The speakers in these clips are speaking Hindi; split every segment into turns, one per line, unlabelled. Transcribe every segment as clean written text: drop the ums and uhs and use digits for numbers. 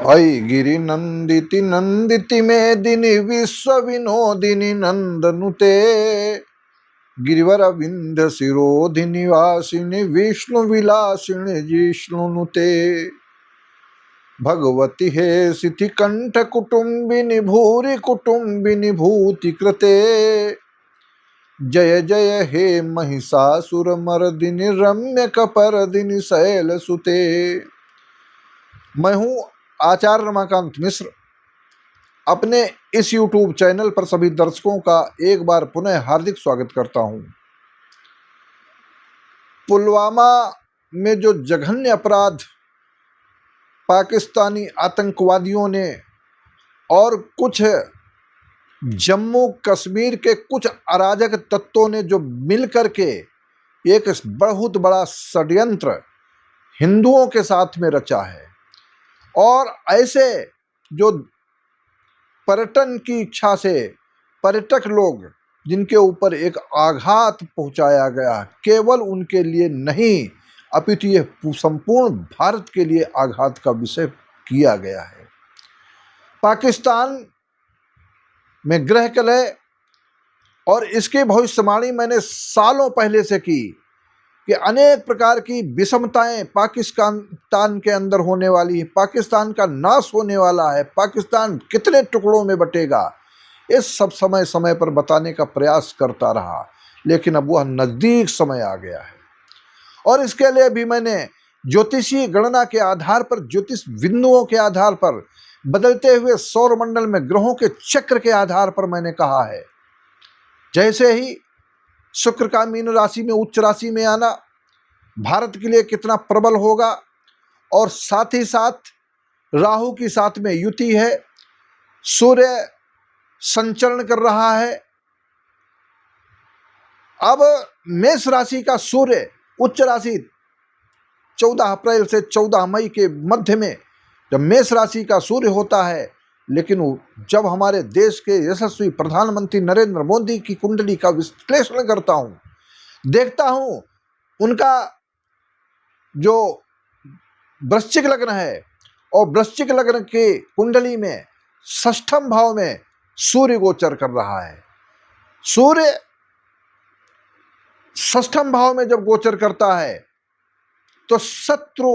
अयि गिरि नंदिति नंदिति मेदिनि विश्व विनोदिनि नंदनुते गिरिवर विंध्य शिरोधिनि वासिनि विष्णु विलासिनि जिष्णुनुते भगवति हे सिथि कंठ कुटुंबिनि भूरि कुटुंबिनि भूति कृते जय जय हे महिषासुर मर्दिनि रम्य कपर्दिनि शैल सुते। मैं हूं आचार्य रमाकांत मिश्र। अपने इस YouTube चैनल पर सभी दर्शकों का एक बार पुनः हार्दिक स्वागत करता हूं। पुलवामा में जो जघन्य अपराध पाकिस्तानी आतंकवादियों ने और कुछ जम्मू कश्मीर के कुछ अराजक तत्वों ने जो मिलकर के एक बहुत बड़ा षड्यंत्र हिंदुओं के साथ में रचा है, और ऐसे जो पर्यटन की इच्छा से पर्यटक लोग जिनके ऊपर एक आघात पहुंचाया गया, केवल उनके लिए नहीं अपितु ये संपूर्ण भारत के लिए आघात का विषय किया गया है। पाकिस्तान में गृह कलह और इसकी भविष्यवाणी मैंने सालों पहले से की कि अनेक प्रकार की विषमताएं पाकिस्तान के अंदर होने वाली है, पाकिस्तान का नाश होने वाला है, पाकिस्तान कितने टुकड़ों में बटेगा, इस सब समय समय पर बताने का प्रयास करता रहा, लेकिन अब वह नज़दीक समय आ गया है। और इसके लिए भी मैंने ज्योतिषीय गणना के आधार पर, ज्योतिष बिंदुओं के आधार पर, बदलते हुए सौरमंडल में ग्रहों के चक्र के आधार पर मैंने कहा है, जैसे ही शुक्र का मीन राशि में उच्च राशि में आना भारत के लिए कितना प्रबल होगा, और साथ ही साथ राहु की साथ में युति है, सूर्य संचरण कर रहा है। अब मेष राशि का सूर्य उच्च राशि 14 अप्रैल से 14 मई के मध्य में जब मेष राशि का सूर्य होता है, लेकिन जब हमारे देश के यशस्वी प्रधानमंत्री नरेंद्र मोदी की कुंडली का विश्लेषण करता हूं, देखता हूं उनका जो वृश्चिक लग्न है, और वृश्चिक लग्न के कुंडली में षष्ठम भाव में सूर्य गोचर कर रहा है। सूर्य षष्ठम भाव में जब गोचर करता है तो शत्रु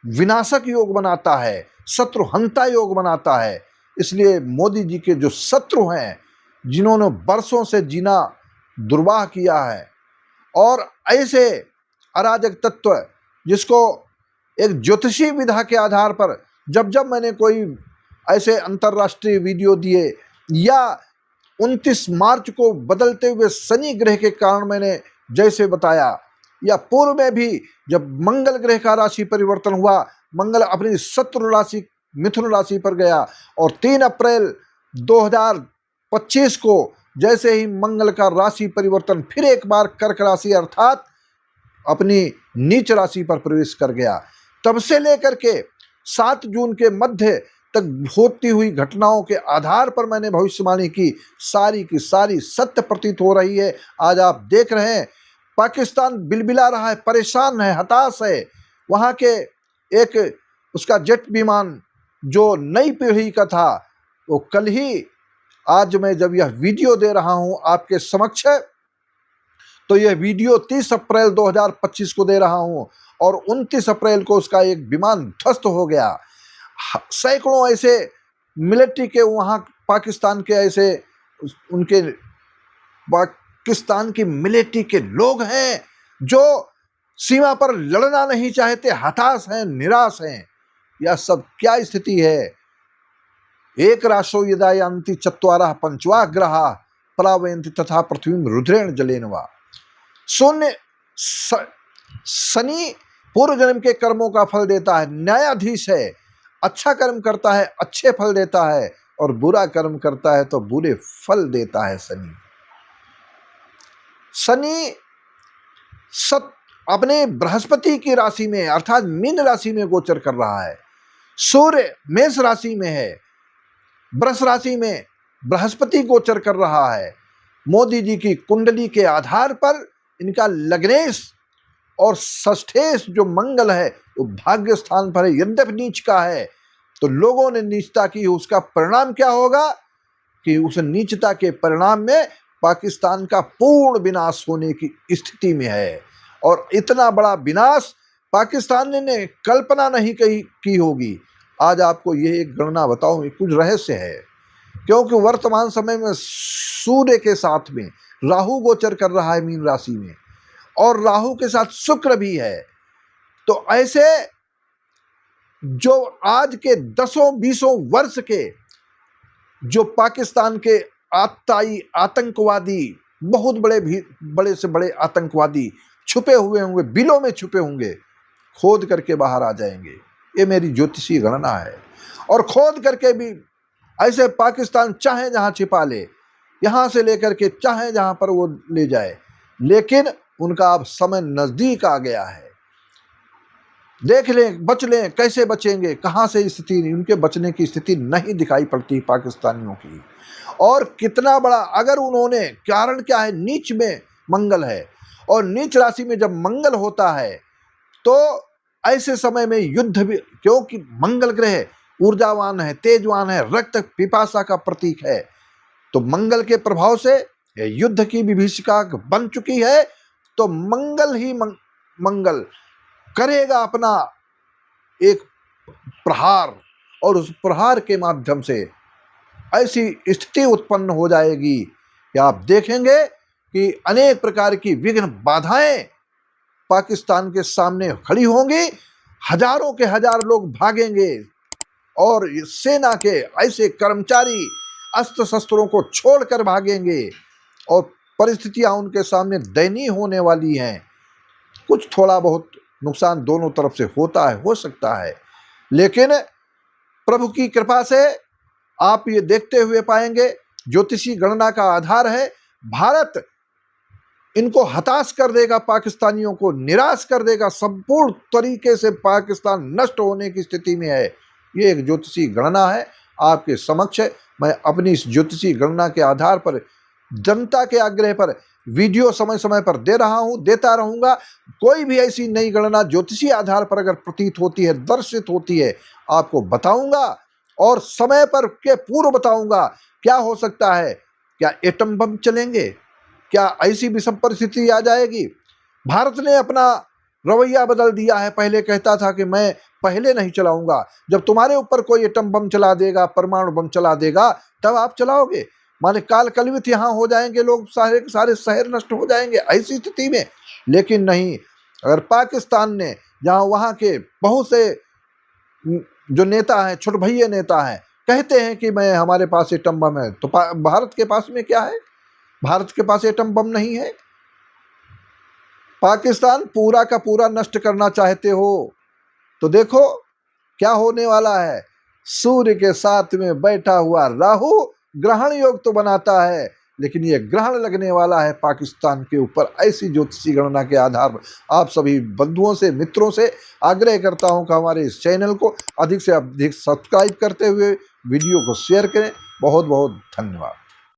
विनाशक योग बनाता है, शत्रु हंता योग बनाता है। इसलिए मोदी जी के जो शत्रु हैं, जिन्होंने वर्षों से जीना दुर्वाह किया है, और ऐसे अराजक तत्व जिसको एक ज्योतिषी विधा के आधार पर जब जब मैंने कोई ऐसे अंतर्राष्ट्रीय वीडियो दिए, या 29 मार्च को बदलते हुए शनि ग्रह के कारण मैंने जैसे बताया, या पूर्व में भी जब मंगल ग्रह का राशि परिवर्तन हुआ, मंगल अपनी शत्रु राशि मिथुन राशि पर गया, और 3 अप्रैल 2025 को जैसे ही मंगल का राशि परिवर्तन फिर एक बार कर्क राशि अर्थात अपनी नीच राशि पर प्रवेश कर गया, तब से लेकर के 7 जून के मध्य तक होती हुई घटनाओं के आधार पर मैंने भविष्यवाणी की सारी सत्य प्रतीत हो रही है। आज आप देख रहे हैं पाकिस्तान बिलबिला रहा है, परेशान है, हताश है। वहाँ के एक उसका जेट विमान जो नई पीढ़ी का था, वो कल ही, आज मैं जब यह वीडियो दे रहा हूँ आपके समक्ष, तो यह वीडियो 30 अप्रैल 2025 को दे रहा हूँ, और 29 अप्रैल को उसका एक विमान ध्वस्त हो गया। सैकड़ों ऐसे मिलिट्री के वहाँ पाकिस्तान के ऐसे उनके पाकिस्तान की मिलिट्री के लोग हैं जो सीमा पर लड़ना नहीं चाहते, हताश हैं, निराश हैं। यह सब क्या स्थिति है? एक राशो यदा यान्ति चत्वारः पंचवा ग्रहा पलावयन्ति तथा पृथ्वी रुद्रेण जलेनवा। शून्य शनि पूर्व जन्म के कर्मों का फल देता है, न्यायाधीश है। अच्छा कर्म करता है अच्छे फल देता है, और बुरा कर्म करता है तो बुरे फल देता है। शनि अपने बृहस्पति की राशि में अर्थात मीन राशि में गोचर कर रहा है। सूर्य मेष राशि में है, वृष राशि में बृहस्पति गोचर कर रहा है। मोदी जी की कुंडली के आधार पर इनका लग्नेश और षष्ठेश जो मंगल है वो भाग्य स्थान पर है, यद्यपि नीच का है, तो लोगों ने नीचता की, उसका परिणाम क्या होगा कि उस नीचता के परिणाम में पाकिस्तान का पूर्ण विनाश होने की स्थिति में है। और इतना बड़ा विनाश पाकिस्तान ने कल्पना नहीं की होगी। आज आपको ये एक गणना बताऊं, कुछ रहस्य है, क्योंकि वर्तमान समय में सूर्य के साथ में राहु गोचर कर रहा है मीन राशि में, और राहु के साथ शुक्र भी है। तो ऐसे जो आज के 10-20 वर्ष के जो पाकिस्तान के आतंकवादी, बहुत बड़े से बड़े आतंकवादी छुपे हुए होंगे, बिलों में छुपे होंगे, खोद करके बाहर आ जाएंगे। ये मेरी ज्योतिषी गणना है। और खोद करके भी ऐसे पाकिस्तान चाहे जहां छिपा ले, यहां से लेकर के चाहे जहां पर वो ले जाए, लेकिन उनका अब समय नजदीक आ गया है। देख लें, बच लें, कैसे बचेंगे, कहां से स्थिति, उनके बचने की स्थिति नहीं दिखाई पड़ती पाकिस्तानियों की। और कितना बड़ा, अगर उन्होंने, कारण क्या है, नीच में मंगल है, और नीच राशि में जब मंगल होता है तो ऐसे समय में युद्ध भी, क्योंकि मंगल ग्रह ऊर्जावान है, तेजवान है, रक्त पिपासा का प्रतीक है, तो मंगल के प्रभाव से युद्ध की विभीषिका बन चुकी है। तो मंगल ही मंगल करेगा अपना एक प्रहार, और उस प्रहार के माध्यम से ऐसी स्थिति उत्पन्न हो जाएगी कि आप देखेंगे कि अनेक प्रकार की विघ्न बाधाएं पाकिस्तान के सामने खड़ी होंगी, हजारों के हजार लोग भागेंगे, और सेना के ऐसे कर्मचारी अस्त्र शस्त्रों को छोड़कर भागेंगे, और परिस्थितियां उनके सामने दयनीय होने वाली हैं। कुछ थोड़ा बहुत नुकसान दोनों तरफ से होता है, हो सकता है, लेकिन प्रभु की कृपा से आप ये देखते हुए पाएंगे, ज्योतिषी गणना का आधार है भारत इनको हताश कर देगा, पाकिस्तानियों को निराश कर देगा, संपूर्ण तरीके से पाकिस्तान नष्ट होने की स्थिति में है। ये एक ज्योतिषी गणना है आपके समक्ष। मैं अपनी इस ज्योतिषी गणना के आधार पर जनता के आग्रह पर वीडियो समय समय पर दे रहा हूं, देता रहूंगा। कोई भी ऐसी नई गणना ज्योतिषी आधार पर अगर प्रतीत होती है, दर्शित होती है, आपको बताऊंगा, और समय पर के पूर्व बताऊंगा। क्या हो सकता है, क्या एटम बम चलेंगे, क्या ऐसी विषम परिस्थिति आ जाएगी। भारत ने अपना रवैया बदल दिया है। पहले कहता था कि मैं पहले नहीं चलाऊंगा, जब तुम्हारे ऊपर कोई एटम बम चला देगा, परमाणु बम चला देगा, तब आप चलाओगे। माने काल कलवित यहाँ हो जाएंगे लोग, सारे शहर नष्ट हो जाएंगे ऐसी स्थिति में। लेकिन नहीं, अगर पाकिस्तान ने, जहाँ वहाँ के बहुत से जो नेता हैं, छोटे भैया नेता हैं, कहते हैं कि मैं, हमारे पास एटम बम है, तो भारत के पास में क्या है? भारत के पास एटम बम नहीं है। पाकिस्तान पूरा का पूरा नष्ट करना चाहते हो तो देखो क्या होने वाला है। सूर्य के साथ में बैठा हुआ राहु ग्रहण योग तो बनाता है, लेकिन ये ग्रहण लगने वाला है पाकिस्तान के ऊपर। ऐसी ज्योतिषी गणना के आधार पर आप सभी बंधुओं से, मित्रों से आग्रह करता हूं कि हमारे इस चैनल को अधिक से अधिक सब्सक्राइब करते हुए वीडियो को शेयर करें। बहुत बहुत धन्यवाद।